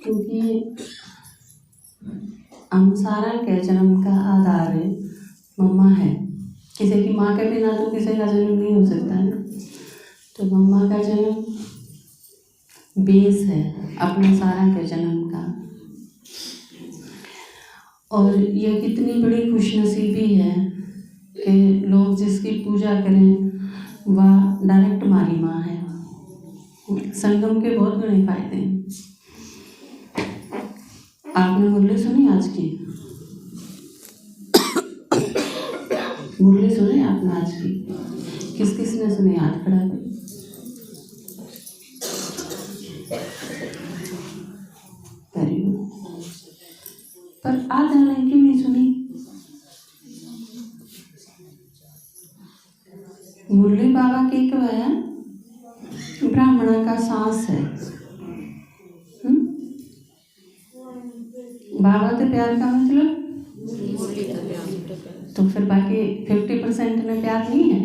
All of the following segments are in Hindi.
क्योंकि हम सारा के जन्म का आधार है मम्मा है। किसी की माँ के बिना तो किसी का जन्म नहीं हो सकता है ना। तो मम्मा का जन्म बेस है अपने सारा के जन्म का। और यह कितनी बड़ी खुशनसीबी है कि लोग जिसकी पूजा करें वह डायरेक्ट हमारी माँ है। संगम के बहुत बड़े फायदे हैं। आपने मुरली सुनी आज की? मुरली सुनी आपने आज की? किस किस ने सुनी? हाथ खड़ा कर। Very good. पर आधा ने क्यों नहीं सुनी? मुरली बाबा की तो है ब्राह्मणा का सांस है। बाबा तो प्यार का मतलब तो फिर बाकी 50% में प्यार नहीं है।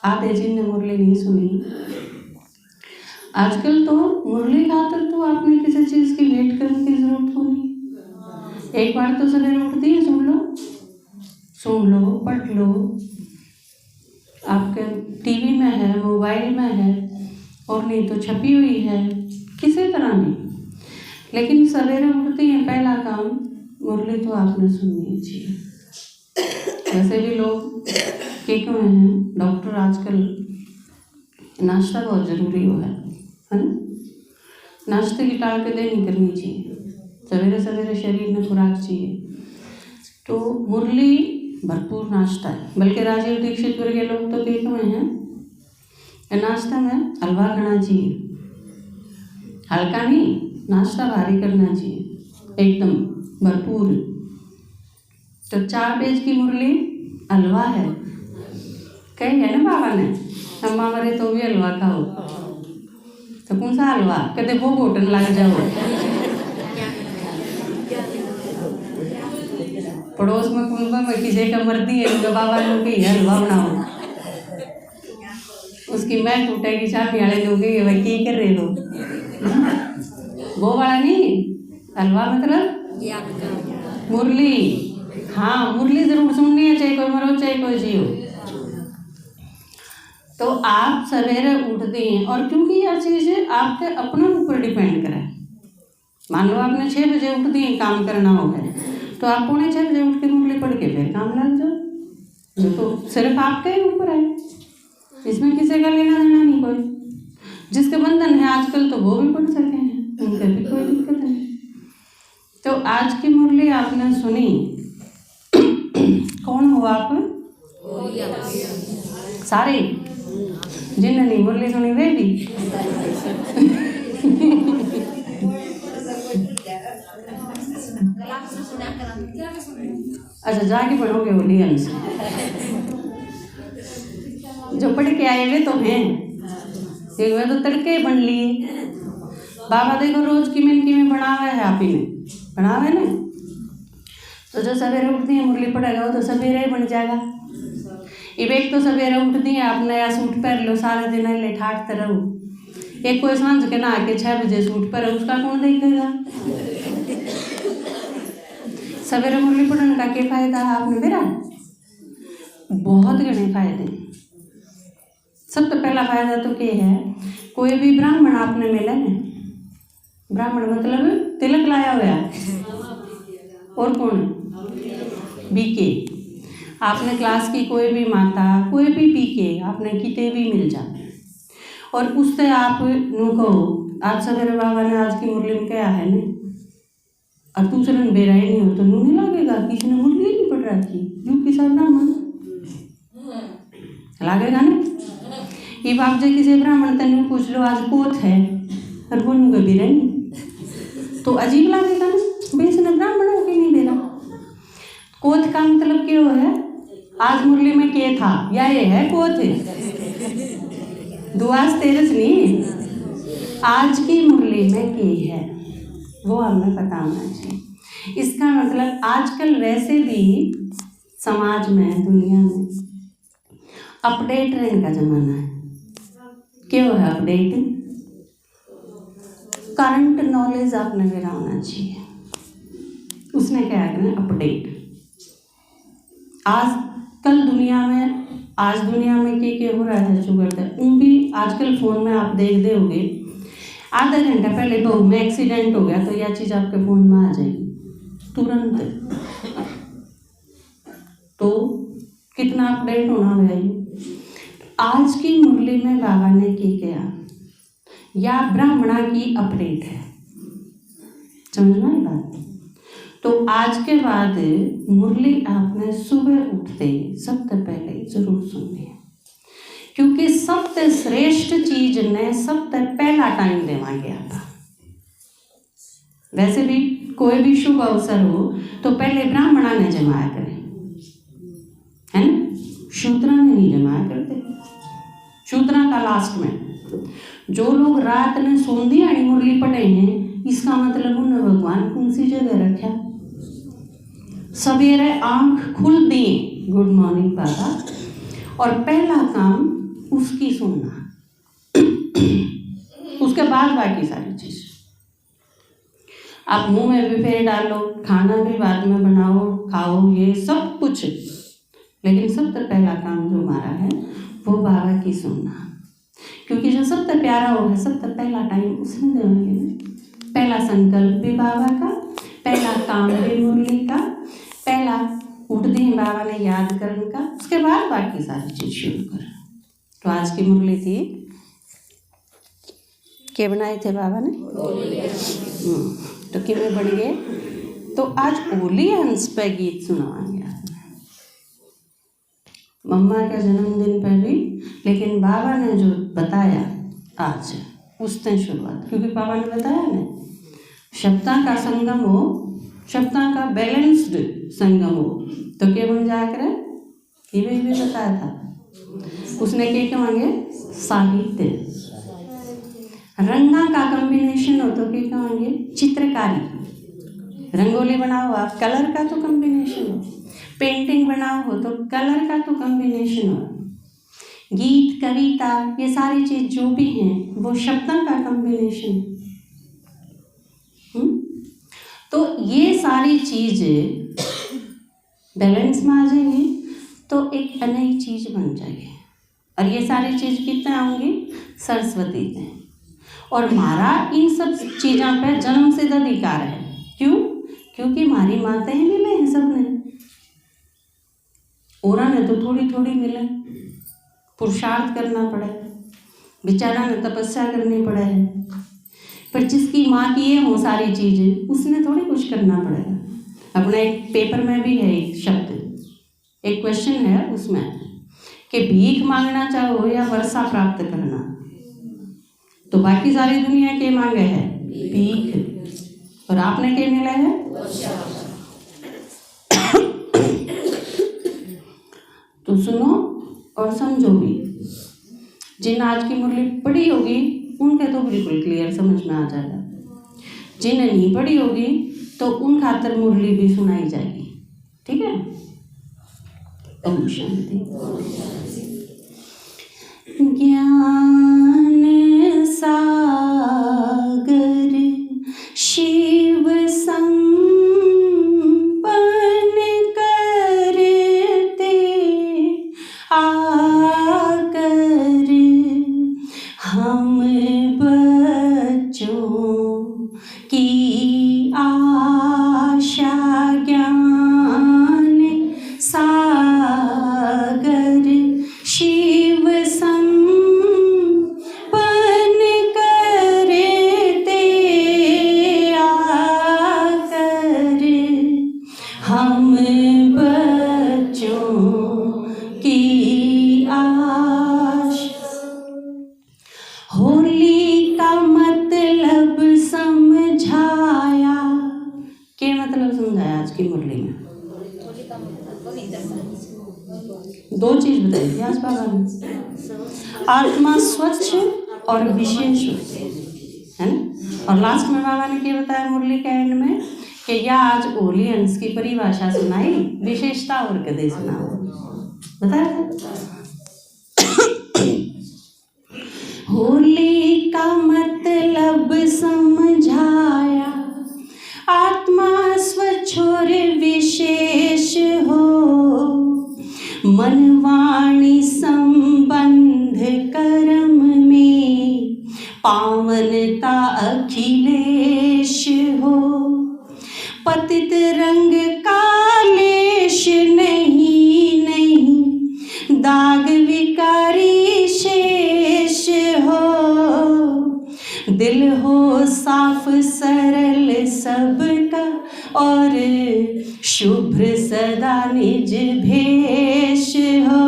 आधे जिन ने मुरली नहीं सुनी। आजकल तो मुरली खातर तो आपने किसी चीज की वेट करने की जरूरत हो नहीं। एक बार तो सवेरे उठती है सुन लो पढ़ लो। आपके टीवी में है, मोबाइल में है, और नहीं तो छपी हुई है, किसी तरह भी। लेकिन सवेरे उठती है पहला काम मुरली तो आपने सुननी चाहिए। वैसे भी लोग के क्यों हैं, डॉक्टर आजकल नाश्ता बहुत ज़रूरी हो है ना। नाश्ते की टाल पे नहीं करनी चाहिए। सवेरे सवेरे शरीर में खुराक चाहिए। तो मुरली भरपूर नाश्ता है। बल्कि राजीव दीक्षित वर्गे लोग तो कहते हुए हैं नाश्ता में हलवा खाना चाहिए। हल्का नहीं, नाश्ता भारी करना चाहिए एकदम भरपूर। तो 4 पेज की मुरली हलवा है। कहीं है ना बाबा ने अम्मा मरे तो भी हलवा खाओ। तो कौन सा हलवा? कहते वो घोटन लग जाओ। पड़ोस में कुंबा में किसी का मर्दी है तो बाबा ने कही हलवा बनाओ। उसकी मैं टूटेगी चाबी वाले लोग भाई की कर रहे हो। वो वाला नहीं, हलवा मतलब मुरली। हाँ, मुरली जरूर सुननी है, चाहे कोई मरो चाहे कोई जियो। तो आप सवेरे उठते हैं और क्योंकि यह चीज़ आपके अपने ऊपर डिपेंड करे। मान लो आपने 6 बजे उठती हैं, काम करना हो है तो आप 6:45 बजे उठ के मुरली पढ़ के फिर काम लग जाओ। ये तो सिर्फ आपके ही ऊपर है, इसमें किसी का लेना देना नहीं कोई। जिसके बंधन है आजकल तो वो भी पढ़ सके हैं, उनके भी कोई दिक्कत नहीं। तो आज की मुरली आपने सुनी। कौन हो आप? सारे जिन्होंने मुरली सुनी वे भी। अच्छा, जाके पढ़ोगे होली हमसे। जो पढ़ के आए हुए तो हैं, एक वे तो तड़के बन लिए। बाबा देखो रोज की में बनावा है, आप ही में बनावा है ना। तो जो सवेरे उठती है मुरली पढ़ेगा वो तो सवेरे ही बन जाएगा। एक तो सवेरे उठती है, आप नया सूट पहन लो, सारे दिन ले ठाटते रहो। एक कोई सांझ के नहा के 6 बजे सूट पर उसका कौन देखेगा? सवेरे मुरली पढ़ने का क्या फायदा है आपने मेरा? बहुत घने फायदे। सब तो पहला फायदा तो क्या है, कोई भी ब्राह्मण आपने मिला ना, ब्राह्मण मतलब तिलक लाया हुआ। और कौन? बीके। आपने क्लास की कोई भी माता, कोई भी बीके आपने किते भी मिल जाए और उससे आप नु कहो आज सवेरे बाबा ने आज की मुरली में क्या है ना, और दूसरे ने बेरा ही नहीं हो तो नू नहीं लगेगा किसी ने मुरली नहीं पढ़ रखी यू की सब ब्राह्मण लगेगा ना। ये आप जो किसी ब्राह्मण तनु पूछ लो आज कोत है और वो नू कभी नहीं तो अजीब लगेगा ना, बेस ने ब्राह्मण हो के नहीं बेरा। कोत का मतलब क्या है? आज मुरली में क्या था या ये है कोत है दुआस तेरस नहीं, आज की मुरली में क्या है वो हमें पता होना चाहिए। इसका मतलब आजकल वैसे भी समाज में, दुनिया में अपडेट रहने का जमाना है। क्यों है अपडेट? करंट नॉलेज आपने मेरा होना चाहिए। उसने क्या करना है, अपडेट। आज दुनिया में क्या हो रहा है शुगर है उन भी आजकल फ़ोन में आप देख दे होगे। आधा घंटा पहले बहू में एक्सीडेंट हो गया तो यह चीज़ आपके फ़ोन में आ जाएगी तुरंत। तो कितना अपडेट होना चाहिए। आज की मुरली में बाबा ने किया या ब्राह्मणा की अपडेट है, समझ में आई बात। तो आज के बाद मुरली आपने सुबह उठते सबसे पहले जरूर सुननी है, क्योंकि सबसे श्रेष्ठ चीज ने सबसे पहला टाइम देवा गया था। वैसे भी कोई भी शुभ अवसर हो तो पहले ब्राह्मणा ने जमाया करें, है ना, शूद्रा ने नहीं जमाया करते। शूद्रा का लास्ट में। जो लोग रात ने सोंधी आनी मुरली पढ़े हैं, इसका मतलब उन्हें भगवान कौन सी जगह रखा। सवेरे आंख खुल दी, गुड मॉर्निंग बाबा, और पहला काम उसकी सुनना, उसके बाद बाकी सारी चीज। आप मुंह में भी फेर डालो, खाना भी बाद में बनाओ खाओ, ये सब कुछ, लेकिन सबसे पहला काम जो हमारा है वो बाबा की सुनना, क्योंकि जो सबसे प्यारा हो है सबसे पहला टाइम उसने देंगे। पहला संकल्प भी बाबा का, पहला काम भी मुरली का, पहला उठते ही बाबा ने याद करने का, उसके बाद बाकी सारी चीज शुरू कर। तो आज की मुरली थी, क्या बनाए थे बाबा ने, तो किमें बढ़ गए। तो आज ओली हंस पे गीत सुनाएंगे मम्मा का जन्मदिन पर भी, लेकिन बाबा ने जो बताया आज उससे शुरुआत, क्योंकि बाबा ने बताया ना, शब्दा का संगम हो, शब्दा का बैलेंस्ड संगम हो, तो क्या बन जाया करे, ये भी बताया था उसने। क्या कहेंगे, साहित्य। रंगा का कॉम्बिनेशन हो तो क्या कहेंगे, चित्रकारी। रंगोली बनाओ आप, कलर का तो कॉम्बिनेशन हो। पेंटिंग बनाओ हो तो कलर का तो कॉम्बिनेशन हो। गीत कविता ये सारी चीज जो भी हैं वो शब्दों का कॉम्बिनेशन। तो ये सारी चीजें बैलेंस में आ जाएंगी तो एक नई चीज बन जाएगी। और ये सारी चीज कितने आऊंगी, सरस्वती से। और हमारा इन सब चीज़ों पे जन्म सिद्ध अधिकार है। क्यों, क्योंकि हमारी माताएं मिले हैं सबने, और ने तो थोड़ी थोड़ी मिले, पुरुषार्थ करना पड़ा है, बेचारा ने तपस्या करनी पड़ा है। पर जिसकी माँ की ये हो सारी चीजें, उसने थोड़ी कुछ करना पड़ेगा। अपना एक पेपर में भी है एक शब्द, एक क्वेश्चन है उसमें कि भीख मांगना चाहो या वर्षा प्राप्त करना, तो बाकी सारी दुनिया के मांगे है भीख, और आपने क्या मिला है, तो सुनो और समझो भी। जिन आज की मुरली पढ़ी होगी उनके तो बिल्कुल क्लियर समझ में आ जाएगा, जिन्हें नहीं पढ़ी होगी तो उन खातर मुरली भी सुनाई जाएगी। ठीक है, ओम शांति। ज्ञान सागर शिव दो चीज बताई थी आज बाबा ने, आत्मा स्वच्छ और विशेष है ना। और लास्ट में बाबा ने क्या बताया मुरली के एंड में कि यह आज होली अंश की परिभाषा सुनाई, विशेषता और कदे सुनाओ बताया था। होली का मतलब समझाया, आत्मा स्वच्छ और विशेष हो, मन वाणी संबंध कर्म में पावनता अखिलेश हो। पतित रंग कालेश नहीं नहीं, दाग विकारी शेष हो, दिल हो साफ सरल सबका और शुभ्र सदा निज भेष हो,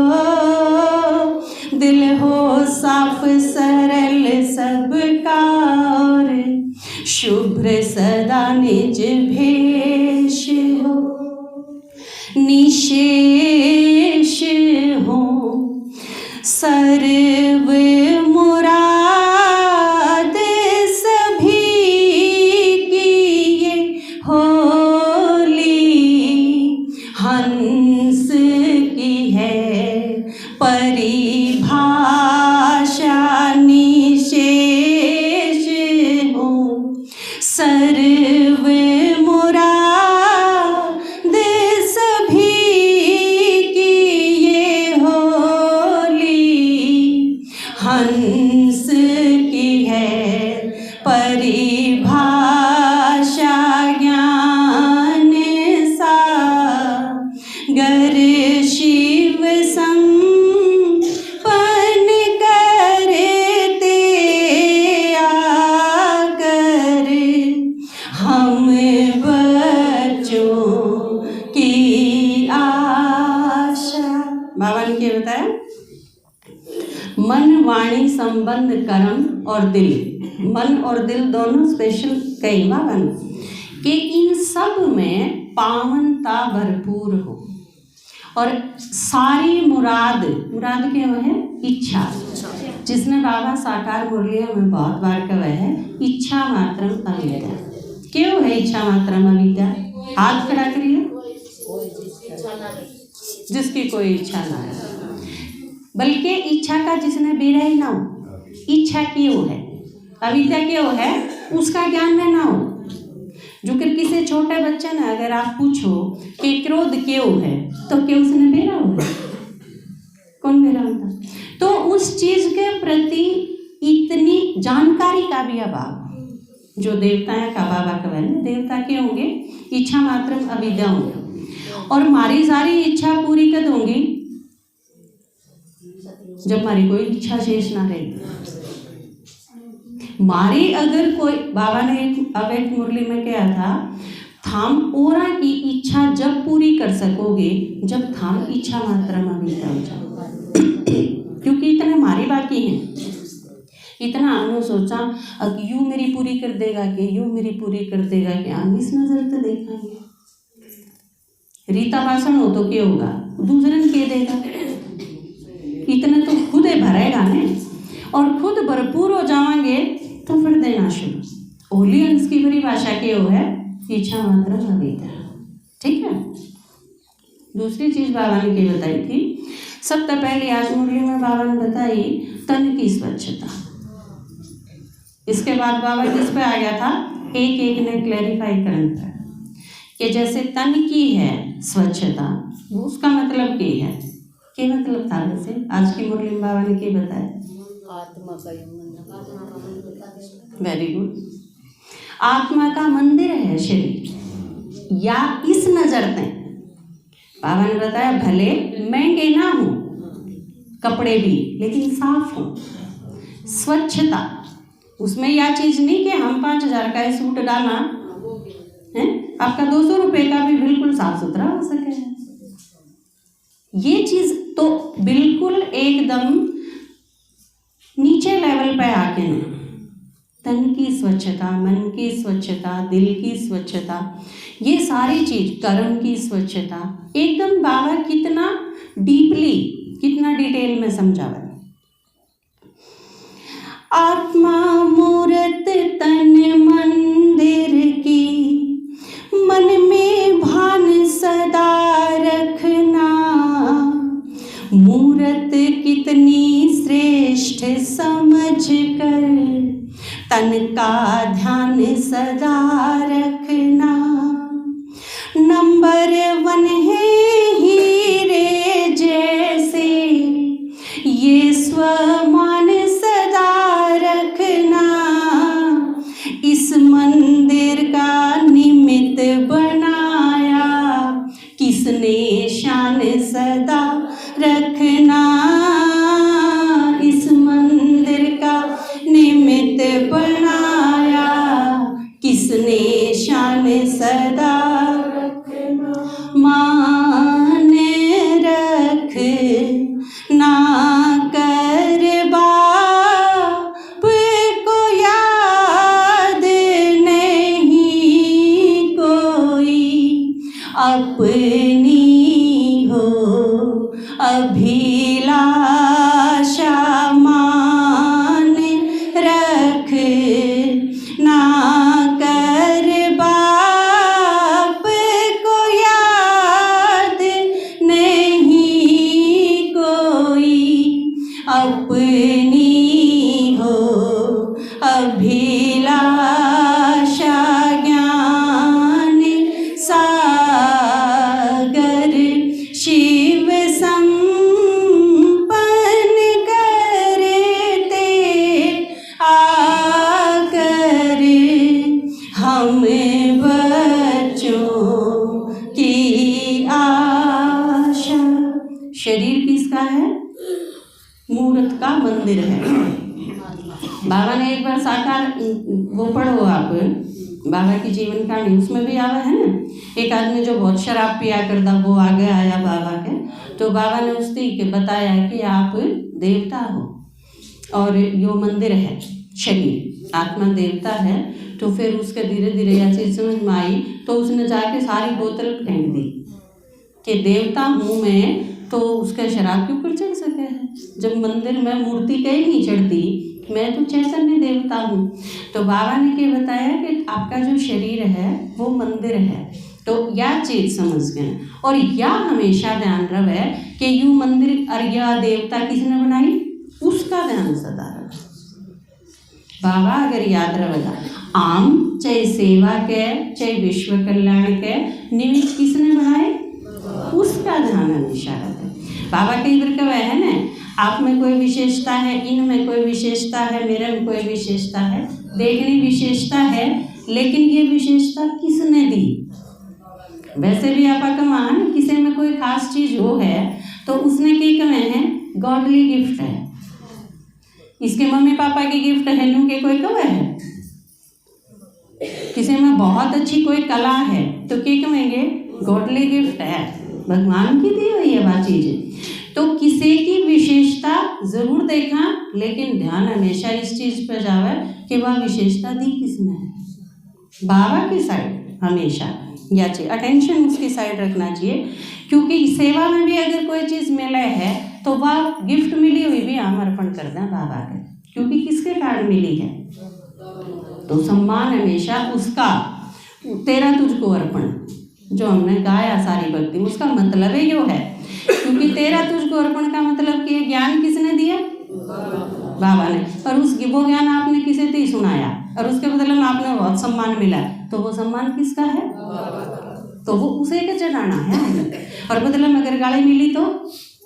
दिल हो साफ सरल सबका और शुभ्र सदा निज भेष हो, निशेष हो सर्व मुराद सभी की ये होली, हंस की है परिभाषा, निशेष हो सर्व मुराद सभी की ये होली, हंस की है परिभाषा, ज्ञान सागर शिव संपन्न करते आकर हम बच्चों की आशा। बाबा ने क्या बताया? मन वाणी संबंध कर्म और दिल, मन और दिल दोनों स्पेशल कई बाबा ने कि इन सब में पावनता भरपूर हो और सारी मुराद, मुराद क्या है? इच्छा, जिसने बाबा साकार मुरलिया में बहुत बार कहा है, इच्छा मात्रम अविद्या। क्यों है इच्छा मात्रम अविद्या? हाथ खड़ा करिए। जिसकी कोई इच्छा ना है, बल्कि इच्छा का जिसने बेरा ही ना हो, इच्छा क्यों है? अविद्या क्यों है? उसका ज्ञान में ना हो। जो कि किसी छोटे बच्चे ने अगर आप पूछो कि क्रोध क्यों है, तो क्या उसने बेरा हुआ? कौन बेरा होता? तो उस चीज के प्रति इतनी जानकारी का भी अभाव, जो देवताएं का बाबा का है, देवता के होंगे इच्छा मात्र अविद्या होंगे, और मारी सारी इच्छा पूरी कर दूंगी जब हमारी कोई इच्छा शेष ना रहेगी। मारी अगर कोई, बाबा ने एक मुरली में कहा था, थाम ओरा की इच्छा जब पूरी कर सकोगे जब थाम इच्छा मात्रा में अविद्या हो जाओ। क्योंकि इतने मारी बाकी हैं, इतना हमने सोचा अब यूं मेरी पूरी कर देगा कि यूं मेरी पूरी कर देगा कि हम इस नजर से देखेंगे। रीता भाषण हो तो क्या होगा? दूसरे ने क्या देगा? इतने तो खुद भरेगा ने, और खुद भरपूर हो जाएंगे तो फिर देना शुरू। ओली अंश की परिभाषा क्या है? इच्छा मात्र अविद्या। ठीक है। दूसरी चीज बाबा ने क्या बताई थी? सबसे पहले आज मुरली में बाबा ने बताई तन की स्वच्छता। इसके बाद बाबा किस पे आ गया था? एक एक ने क्लैरिफाई करना था कि जैसे तन की है स्वच्छता, उसका मतलब क्या है? क्या मतलब था? वैसे आज की मुरली में बाबा ने क्या बताया? आत्मा का वेरी गुड। आत्मा का मंदिर है शरीर, या इस नजर से बाबा ने बताया भले महंगे ना हो कपड़े भी, लेकिन साफ हो, स्वच्छता। उसमें यह चीज नहीं कि हम 5,000 का सूट डाला है, आपका 200 रुपये का भी बिल्कुल साफ सुथरा हो सके। ये चीज तो बिल्कुल एकदम नीचे लेवल पे आके ना, तन की स्वच्छता, मन की स्वच्छता, दिल की स्वच्छता, ये सारी चीज, कर्म की स्वच्छता, एकदम बाबा कितना डीपली, कितना डिटेल में समझावा। आत्मा मूर्त तन मंदिर की, मन में भान सदा रखना, मूर्त कितनी श्रेष्ठ समझ कर, तन का ध्यान सदा रखना। नंबर 1 है हीरे जैसे, ये स्वमान सदा रखना। इस मंदिर का निमित्त बनाया किसने, शान सदा रखना। इस मंदिर का निमित्त बनाया किसने, शान सदा रखना। मान रख ना कर बाप को याद नहीं कोई, अपनी हो अभिलाषा। मान रख ना कर बाप को याद नहीं कोई, अपनी हो अभिलाषा। ज्ञान सागर शिव संपन्न करते आकर, हम बच्चों की आशा। शरीर किसका है? मूर्त का मंदिर है। बाबा ने एक बार साकार, वो पढ़ो आप बाबा की जीवन कहानी, उसमें भी आवा है ना, एक आदमी जो बहुत शराब पिया करता, वो आगे आया बाबा के, तो बाबा ने उसकी बताया कि आप देवता हो और यो मंदिर है, शरीर आत्मा देवता है। तो फिर उसके धीरे धीरे यह चीज़ समझ में आई, तो उसने जाके सारी बोतल फेंक दी कि देवता हूँ मैं, तो उसका शराब के ऊपर चढ़ सके है। जब मंदिर में मूर्ति कहीं नहीं चढ़ती, मैं तो चैतन्य देवता हूँ। तो बाबा ने क्या बताया कि आपका जो शरीर है वो मंदिर है। तो यह चीज़ समझ गए, और यह हमेशा ध्यान रहे कि यूँ मंदिर और यह देवता किसने बनाई, उसका ध्यान सदा रहे। बाबा अगर याद रहेगा, आम चाहे सेवा के चाहे विश्व कल्याण के निमित्त किसने बनाए, उसका ध्यान हमेशा रहे। बाबा कई बार कहा है ना, आप में कोई विशेषता है, इनमें कोई विशेषता है, मेरे में कोई विशेषता है, देखनी विशेषता है, लेकिन ये विशेषता किसने दी। वैसे भी आपका कमान किसी में कोई खास चीज़ हो है तो उसने क्या कहे हैं, गॉडली गिफ्ट है। इसके मम्मी पापा की गिफ्ट है, नू के कोई कवे है। किसी में बहुत अच्छी कोई कला है तो क्या कहेंगे, गॉडली गिफ्ट है, भगवान की दी हुई है वह चीज़। तो किसी की विशेषता जरूर देखा, लेकिन ध्यान हमेशा इस चीज़ पर जावे कि वह विशेषता दी किसने है, बाबा की साइड हमेशा या चाहिए, अटेंशन उसकी साइड रखना चाहिए। क्योंकि सेवा में भी अगर कोई चीज़ मिले है तो वह गिफ्ट मिली हुई भी हम अर्पण कर दें बाबा के, क्योंकि किसके कारण मिली है। तो सम्मान हमेशा उसका, तेरा तुझको अर्पण जो हमने गाया सारी भक्ति, उसका मतलब है यो है। क्योंकि तेरा तुझको अर्पण का मतलब कि ज्ञान किसने दिया, बाबा ने, और उस वो ज्ञान आपने किसे दी, सुनाया, और उसके बदले में आपने बहुत सम्मान मिला, तो वो सम्मान किसका है, तो वो उसे के चढ़ाना है। और बदले में अगर गाली मिली तो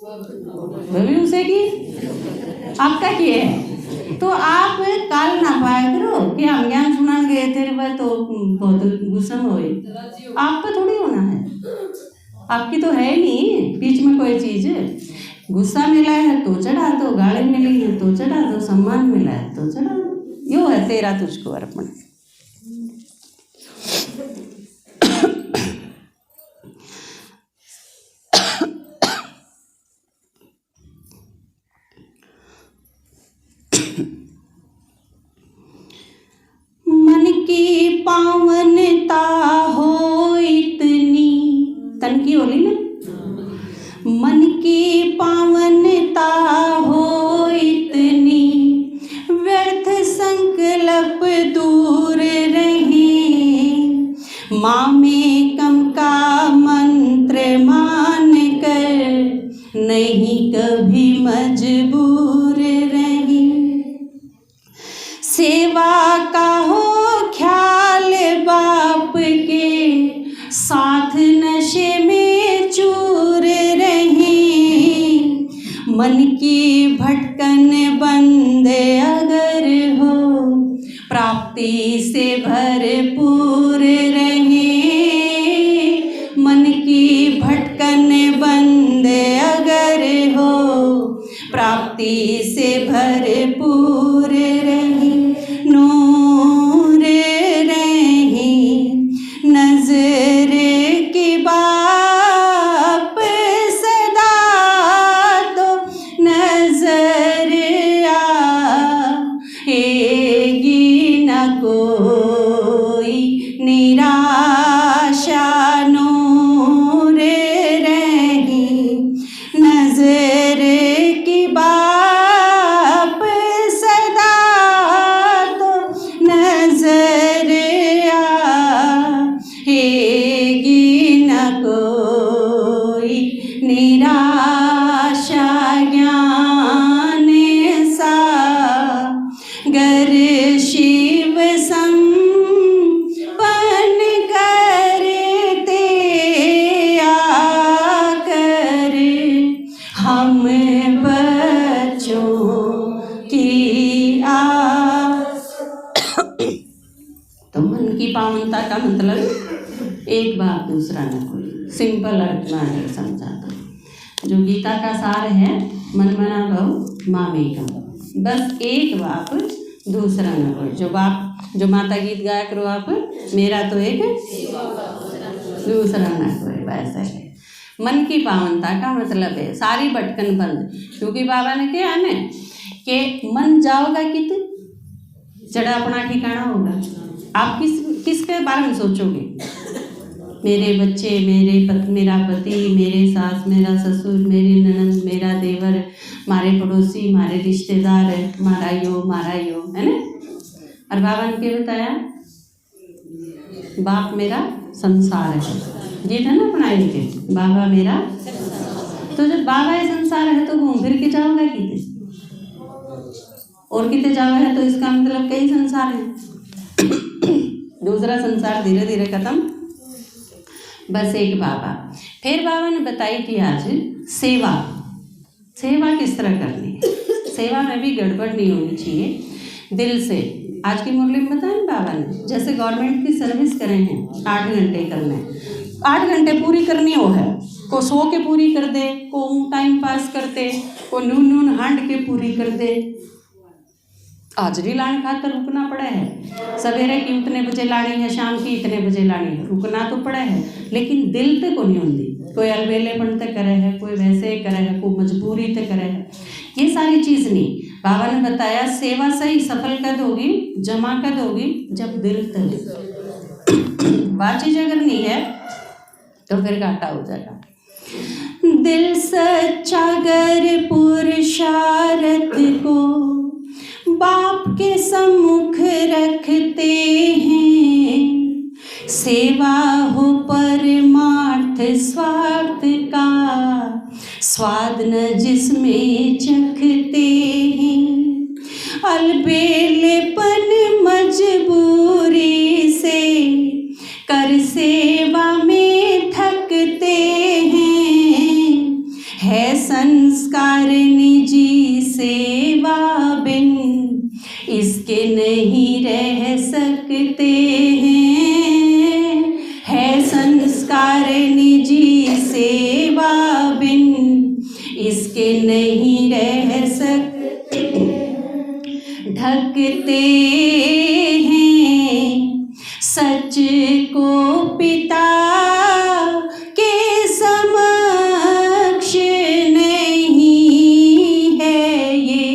वो भी उसे की, आपका किए है। तो आप काल ना पाया करो कि हम ज्ञान सुना गए तेरे पर तो बहुत गुस्सा में हुई, आप पे थोड़ी होना है, आपकी तो है नहीं बीच में कोई चीज़। गुस्सा मिला है तो चढ़ा दो, गाली मिली है तो चढ़ा दो, सम्मान मिला है तो चढ़ा दो, यो है तेरा तुझको अर्पण। मन की पावनता हो इतनी, तन की होली ना, मन की पावनता हो इतनी, व्यर्थ संकल्प दूर रहे, माँ में कम का मंत्र मान कर नहीं कभी मजबूर रहे। सेवा का हो ख्याल बाप के, साथ नशे में चूर रहे। मन की भटकन बंद अगर हो, प्राप्ति से भरपूर रहे। मन की भटकन बंद अगर हो, प्राप्ति से भरपूर रहे। नूर रहे नजर की बाप सदा, तो नजर आएगी न कोई निराशा। नूर रहे नजर की बाप सदा, तो नजर आएगी न कोई निराशा। ज्ञान सागर शिव संपन्न करते आकर, हम बच्चों की आस। तो मन की पावनता का मतलब एक बात दूसरा न कोई, सिंपल अर्थ में समझाता। जो गीता का सार है, मन मना भव मामेकम, बस एक बाप दूसरा न कोई। जो माता गीत गाया करो आप, मेरा तो एक दूसरा न कोई, वैसा है। मन की पावनता का मतलब है सारी भटकन बंद, क्योंकि बाबा ने क्या है ना कि मन जाओगा कित जड़ा अपना ठिकाना होगा। आप किसके बारे में सोचोगे? मेरे बच्चे, मेरा पति, मेरे सास, मेरा ससुर, मेरी ननद, मेरा देवर, मारे पड़ोसी, मारे रिश्तेदार, मारा यो है ना। और बाबा ने क्या बताया? बाप मेरा संसार है, ये था ना अपना के बाबा मेरा। तो जब बाबा ये संसार है तो घूम फिर के जाओगा किते और किते जाओगा है, तो इसका मतलब कई संसार है। दूसरा संसार धीरे धीरे खत्म, बस एक बाबा। फिर बाबा ने बताई कि आज सेवा किस तरह करनी है। सेवा में भी गड़बड़ नहीं होनी चाहिए, दिल से। आज की मुरली में बताया बाबा ने, जैसे गवर्नमेंट की सर्विस करे हैं 8 घंटे करने, 8 घंटे पूरी करनी हो है। को सो के पूरी कर दे, को टाइम पास करते, को नून हांड के पूरी कर दे। हाजरी लाने खातर रुकना पड़ा है। सवेरे की इतने बजे लानी है, शाम की इतने बजे लानी है, रुकना तो पड़ा है, लेकिन दिल ते को नहीं होती। कोई अलबेलेपन ते करे है, कोई वैसे करे है, कोई मजबूरी ते करे है, ये सारी चीज़ नहीं। बाबा ने बताया सेवा सही सफल कद होगी, जमा कद होगी जब दिल तक। बात चीज अगर नहीं है तो फिर घाटा हो जाएगा। दिल सच्चा गर पुरुषार्थ को बाप के सम्मुख रखते हैं, सेवा हो परमार्थ स्वार्थ का स्वाद न जिसमें चखते हैं। अलबेलेपन मजबूरी से कर सेवा में थकते हैं, है संस्कार निजी सेवा बिन इसके नहीं रह सकते हैं, है संस्कार निजी सेवा बिन इसके नहीं रह सकते। ढकते हैं सच को पिता के समक्ष, नहीं है ये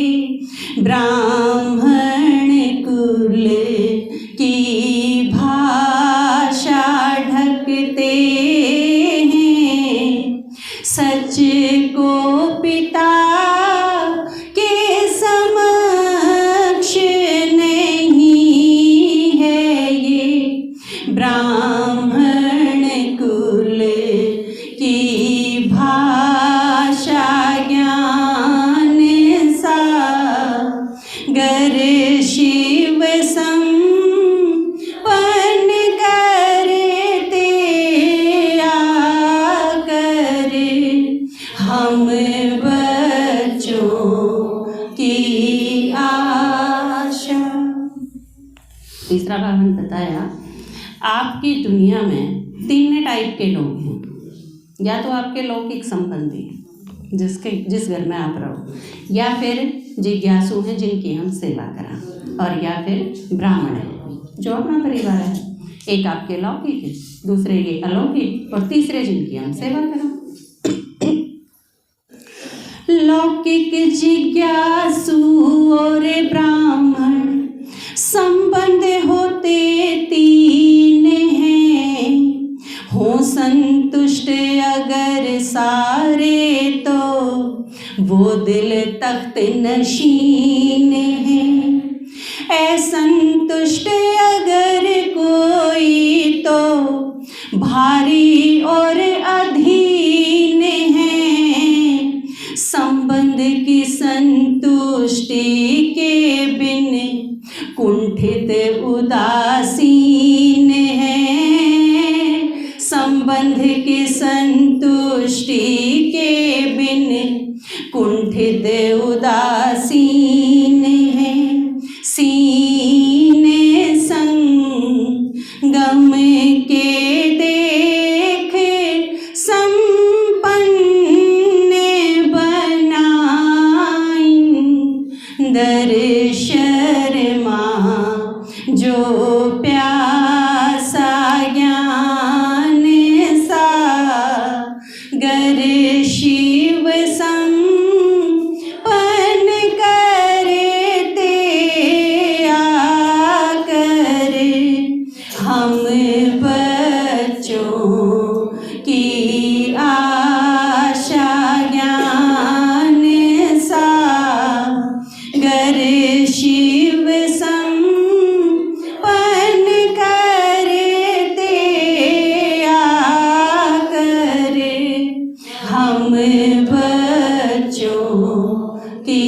ब्राह्मण कुल की भाषा। ढकते हैं सच को पिता के समक्ष, नहीं है ये ब्राह्मण तीसरा भावन बताया, आपकी दुनिया में 3 टाइप के लोग हैं। या तो आपके लौकिक संबंधी जिस घर में आप रहो, या फिर जिज्ञासु हैं जिनकी हम सेवा करा, और या फिर ब्राह्मण है जो अपना परिवार है। एक आपके लौकिक है, दूसरे ये अलौकिक, और तीसरे जिनकी हम सेवा करा। लौकिक, जिज्ञासु और ब्राह्मण संबंध होते 3 हैं। हो संतुष्ट अगर सारे तो वो दिल तख्त नशीन है। असंतुष्ट अगर कोई तो भारी और अधीन है। संबंध की संतुष्टि के बिन कुंठित उदासीन है। संबंध की संतुष्टि के बिन कुंठित उदासीन है। सीने संगम के देख संपन्न बनाई। दर शर्मा जो प्यासा ज्ञान सागर शिव संपन्न करते आकर। हम बच्चों की आशा ज्ञान सागर शिव संपन्न करते आकर। हम बच्चों की